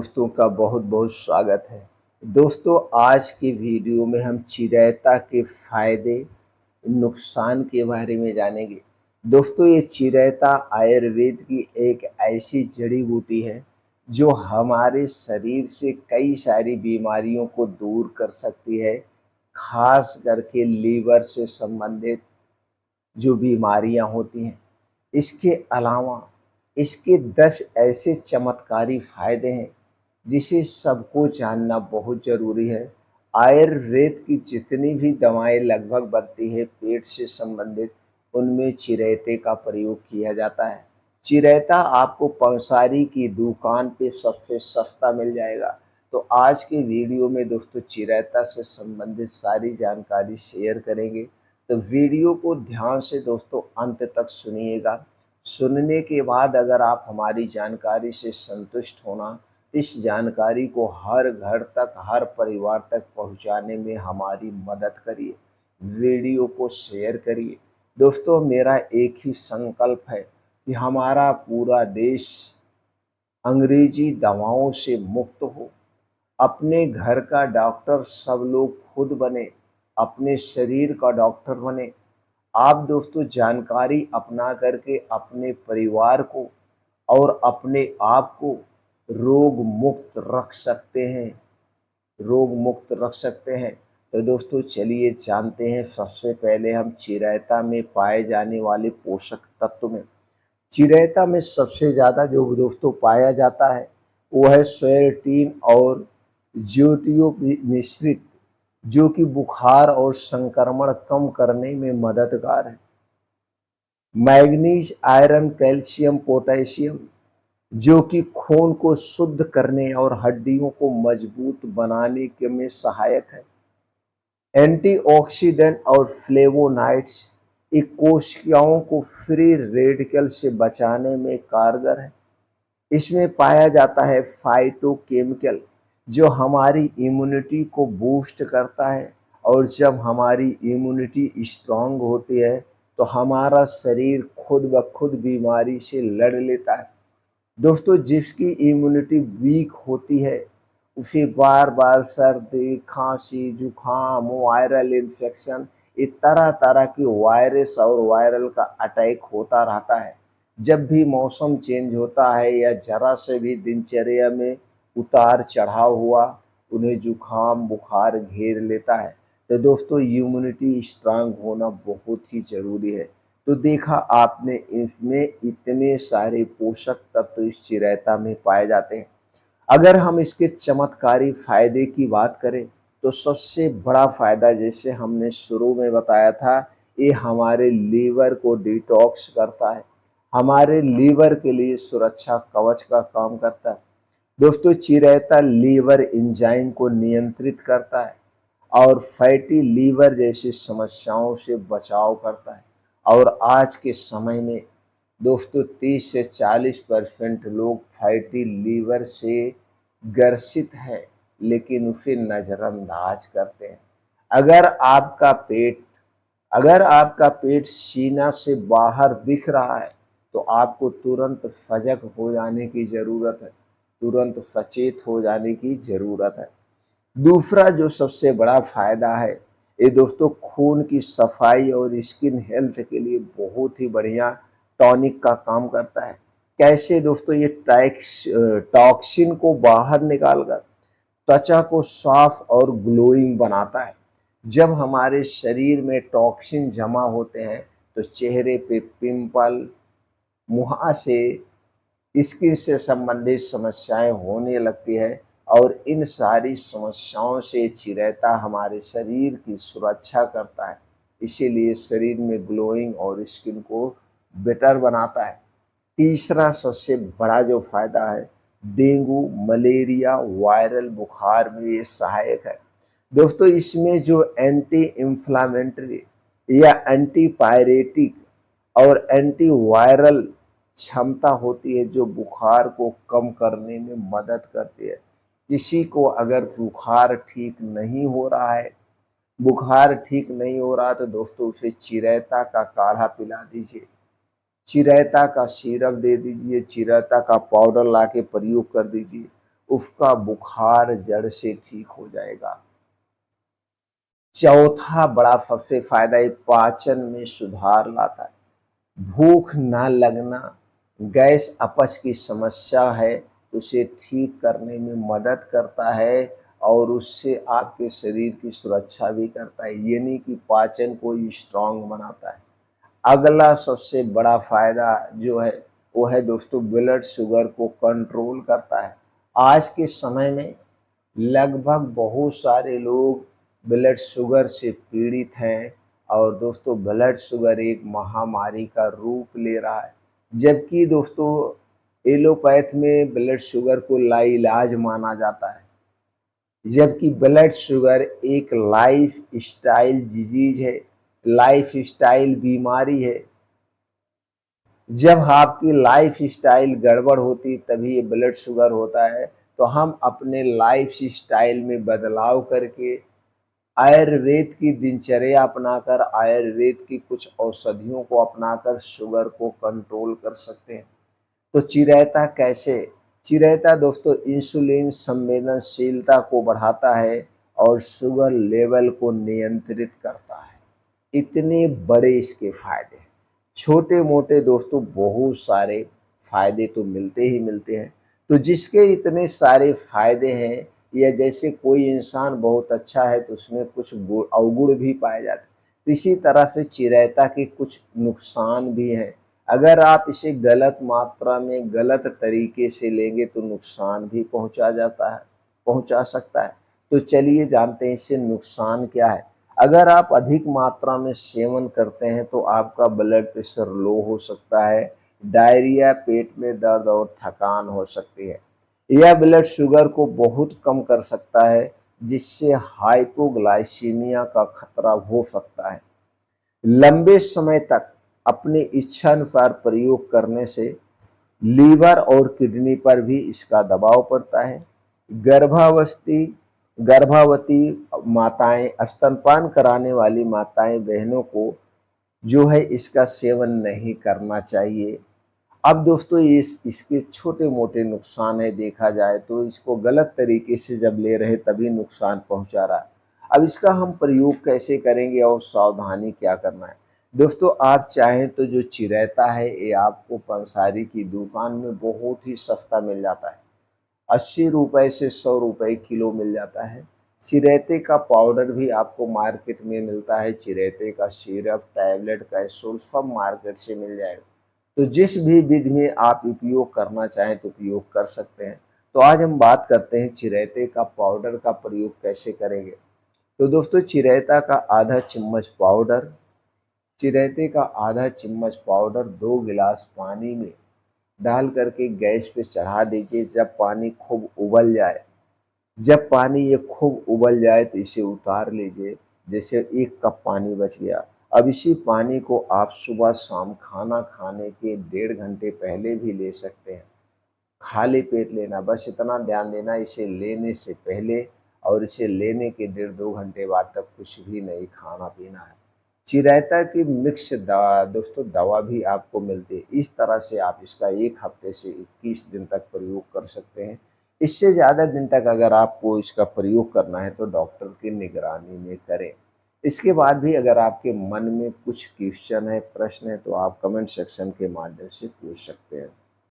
दोस्तों का बहुत बहुत स्वागत है। दोस्तों, आज की वीडियो में हम चिरैता के फायदे नुकसान के बारे में जानेंगे। दोस्तों, ये चिरैता आयुर्वेद की एक ऐसी जड़ी बूटी है जो हमारे शरीर से कई सारी बीमारियों को दूर कर सकती है। खास करके लीवर से संबंधित जो बीमारियां होती हैं। इसके अलावा इसके 10 ऐसे चमत्कारी फायदे हैं जिसे सबको जानना बहुत ज़रूरी है। आयुर्वेद की जितनी भी दवाएं लगभग बनती है पेट से संबंधित, उनमें चिरैते का प्रयोग किया जाता है। चिरैता आपको पंसारी की दुकान पे सबसे सस्ता मिल जाएगा। तो आज के वीडियो में दोस्तों चिरैता से संबंधित सारी जानकारी शेयर करेंगे। तो वीडियो को ध्यान से दोस्तों अंत तक सुनिएगा। सुनने के बाद अगर आप हमारी जानकारी से संतुष्ट होना, इस जानकारी को हर घर तक, हर परिवार तक पहुंचाने में हमारी मदद करिए। वीडियो को शेयर करिए। दोस्तों, मेरा एक ही संकल्प है कि हमारा पूरा देश अंग्रेजी दवाओं से मुक्त हो। अपने घर का डॉक्टर सब लोग खुद बने, अपने शरीर का डॉक्टर बने। आप दोस्तों जानकारी अपना करके अपने परिवार को और अपने आप को रोग मुक्त रख सकते हैं, रोग मुक्त रख सकते हैं। तो दोस्तों चलिए जानते हैं। सबसे पहले हम चिरैता में पाए जाने वाले पोषक तत्व में, चिरैता में सबसे ज़्यादा जो दोस्तों पाया जाता है वो है सेरोटीन और ज्यूटियो मिश्रित, जो कि बुखार और संक्रमण कम करने में मददगार है। मैग्नीज, आयरन, कैल्शियम, पोटेशियम, जो कि खून को शुद्ध करने और हड्डियों को मजबूत बनाने के में सहायक है। एंटीऑक्सीडेंट और फ्लेवोनाइड्स, ये कोशिकाओं को फ्री रेडिकल से बचाने में कारगर है। इसमें पाया जाता है फाइटोकेमिकल, जो हमारी इम्यूनिटी को बूस्ट करता है। और जब हमारी इम्यूनिटी स्ट्रांग होती है तो हमारा शरीर खुद ब खुद बीमारी से लड़ लेता है। दोस्तों, जिसकी इम्यूनिटी वीक होती है उसे बार बार सर्दी, खांसी, जुखाम, वायरल इन्फेक्शन, ये तरह तरह की वायरस और वायरल का अटैक होता रहता है। जब भी मौसम चेंज होता है या जरा से भी दिनचर्या में उतार चढ़ाव हुआ, उन्हें जुखाम बुखार घेर लेता है। तो दोस्तों इम्यूनिटी स्ट्रांग होना बहुत ही ज़रूरी है। तो देखा आपने, इसमें इतने सारे पोषक तत्व इस चिरैता में पाए जाते हैं। अगर हम इसके चमत्कारी फायदे की बात करें तो सबसे बड़ा फायदा, जैसे हमने शुरू में बताया था, ये हमारे लीवर को डिटॉक्स करता है, हमारे लीवर के लिए सुरक्षा कवच का काम करता है। दोस्तों, चिरैता लीवर एंजाइम को नियंत्रित करता है और फैटी लीवर जैसी समस्याओं से बचाव करता है। और आज के समय में दोस्तों 30 से 40% लोग फैटी लीवर से ग्रसित हैं, लेकिन उसे नज़रअंदाज करते हैं। अगर आपका पेट अगर आपका पेट सीना से बाहर दिख रहा है तो आपको तुरंत सजग हो जाने की ज़रूरत है, तुरंत सचेत हो जाने की ज़रूरत है। दूसरा जो सबसे बड़ा फायदा है, ये दोस्तों खून की सफाई और स्किन हेल्थ के लिए बहुत ही बढ़िया टॉनिक का काम करता है। कैसे दोस्तों? ये टॉक्सिन को बाहर निकालकर त्वचा को साफ और ग्लोइंग बनाता है। जब हमारे शरीर में टॉक्सिन जमा होते हैं तो चेहरे पे पिंपल, मुहासे, स्किन से संबंधित समस्याएं होने लगती है। और इन सारी समस्याओं से चिरैता हमारे शरीर की सुरक्षा करता है, इसीलिए शरीर में ग्लोइंग और स्किन को बेटर बनाता है। तीसरा सबसे बड़ा जो फायदा है, डेंगू, मलेरिया, वायरल बुखार में ये सहायक है। दोस्तों, इसमें जो एंटी इंफ्लामेटरी या एंटी पायरेटिक और एंटी वायरल क्षमता होती है, जो बुखार को कम करने में मदद करती है। किसी को अगर बुखार ठीक नहीं हो रहा तो दोस्तों उसे चिरैता का काढ़ा पिला दीजिए, चिरैता का सिरप दे दीजिए, चिरैता का पाउडर ला के प्रयोग कर दीजिए। उसका बुखार जड़ से ठीक हो जाएगा। चौथा बड़ा सबसे फायदा ये पाचन में सुधार लाता है। भूख ना लगना, गैस अपच की समस्या है, उसे ठीक करने में मदद करता है और उससे आपके शरीर की सुरक्षा भी करता है, यानी कि पाचन को स्ट्रांग बनाता है। अगला सबसे बड़ा फायदा जो है वो है दोस्तों ब्लड शुगर को कंट्रोल करता है। आज के समय में लगभग बहुत सारे लोग ब्लड शुगर से पीड़ित हैं और दोस्तों ब्लड शुगर एक महामारी का रूप ले रहा है। जबकि दोस्तों एलोपैथ में ब्लड शुगर को लाइलाज माना जाता है, जबकि ब्लड शुगर एक लाइफ स्टाइल डिजीज है, लाइफ स्टाइल बीमारी है। जब आपकी लाइफ स्टाइल गड़बड़ होती तभी ये ब्लड शुगर होता है। तो हम अपने लाइफ स्टाइल में बदलाव करके आयुर्वेद की दिनचर्या अपनाकर, आयुर्वेद की कुछ औषधियों को अपनाकर शुगर को कंट्रोल कर सकते हैं। तो चिरैता कैसे? चिरैता दोस्तों इंसुलिन संवेदनशीलता को बढ़ाता है और शुगर लेवल को नियंत्रित करता है। इतने बड़े इसके फायदे हैं। छोटे मोटे दोस्तों बहुत सारे फायदे तो मिलते ही मिलते हैं। तो जिसके इतने सारे फायदे हैं, या जैसे कोई इंसान बहुत अच्छा है तो उसमें कुछ अवगुण भी पाए जाते हैं, तो इसी तरह से चिरैता के कुछ नुकसान भी हैं। अगर आप इसे गलत मात्रा में गलत तरीके से लेंगे तो नुकसान भी पहुंचा सकता है। तो चलिए जानते हैं इससे नुकसान क्या है। अगर आप अधिक मात्रा में सेवन करते हैं तो आपका ब्लड प्रेशर लो हो सकता है, डायरिया, पेट में दर्द और थकान हो सकती है। यह ब्लड शुगर को बहुत कम कर सकता है, जिससे हाइपोग्लाइसीमिया का खतरा हो सकता है। लंबे समय तक अपनी इच्छानुसार प्रयोग करने से लीवर और किडनी पर भी इसका दबाव पड़ता है। गर्भावस्थी गर्भवती माताएं, स्तनपान कराने वाली माताएं बहनों को जो है इसका सेवन नहीं करना चाहिए। अब दोस्तों इसके छोटे मोटे नुकसान है, देखा जाए तो इसको गलत तरीके से जब ले रहे तभी नुकसान पहुंचा रहा है। अब इसका हम प्रयोग कैसे करेंगे और सावधानी क्या करना है? दोस्तों आप चाहें तो जो चिरैता है ये आपको पंसारी की दुकान में बहुत ही सस्ता मिल जाता है। 80 रुपए से 100 रुपए किलो मिल जाता है। चिरैते का पाउडर भी आपको मार्केट में मिलता है। चिरैते का सिरप, टैबलेट, कैप्सूल सब मार्केट से मिल जाएगा। तो जिस भी विधि में आप उपयोग करना चाहें तो उपयोग कर सकते हैं। तो आज हम बात करते हैं चिरैते का पाउडर का प्रयोग कैसे करेंगे। तो दोस्तों चिरैते का आधा चम्मच पाउडर 2 गिलास पानी में डाल करके गैस पे चढ़ा दीजिए। जब पानी ये खूब उबल जाए तो इसे उतार लीजिए। जैसे 1 कप पानी बच गया। अब इसी पानी को आप सुबह शाम खाना खाने के 1.5 घंटे पहले भी ले सकते हैं। खाली पेट लेना, बस इतना ध्यान देना इसे लेने से पहले और इसे लेने के 1.5-2 घंटे बाद तक कुछ भी नहीं खाना पीना है। चिरैता की मिक्स दवा दोस्तों दवा भी आपको मिलती है। इस तरह से आप इसका 1 हफ्ते से 21 दिन तक प्रयोग कर सकते हैं। इससे ज़्यादा दिन तक अगर आपको इसका प्रयोग करना है तो डॉक्टर की निगरानी में करें। इसके बाद भी अगर आपके मन में कुछ क्वेश्चन है, प्रश्न है, तो आप कमेंट सेक्शन के माध्यम से पूछ सकते हैं।